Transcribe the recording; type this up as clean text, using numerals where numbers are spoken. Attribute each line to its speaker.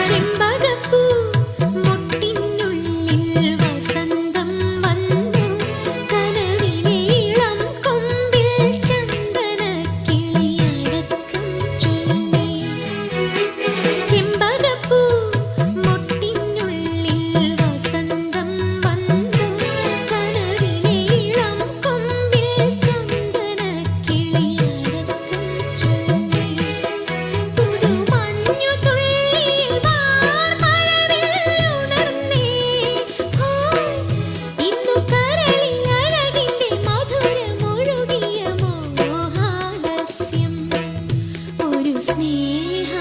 Speaker 1: ചെമ്പകപ്പൂ മൊട്ടിനുള്ളിൽ വസന്തം വന്നു കനവിലെ ഇളം കൊമ്പിൽ ചന്ദനക്കിളിയടക്കം ചൊല്ലി. ചെമ്പകപ്പൂ മൊട്ടിനുള്ളിൽ വസന്തം വന്നു കനവിലെ ഇളം കൊമ്പിൽ ചന്ദനക്കിളിയടക്കം ചൊല്ലി. പുതുമഞ്ഞു തുള്ളിയിൽ വാർമഴവിൽ ഉണർന്നേ. ഇന്നു കരളിൽ അഴകിന്റെ മധുരമൊഴുകിയ മോഹാലസ്യം, ഒരു സ്നേഹാലസ്യം.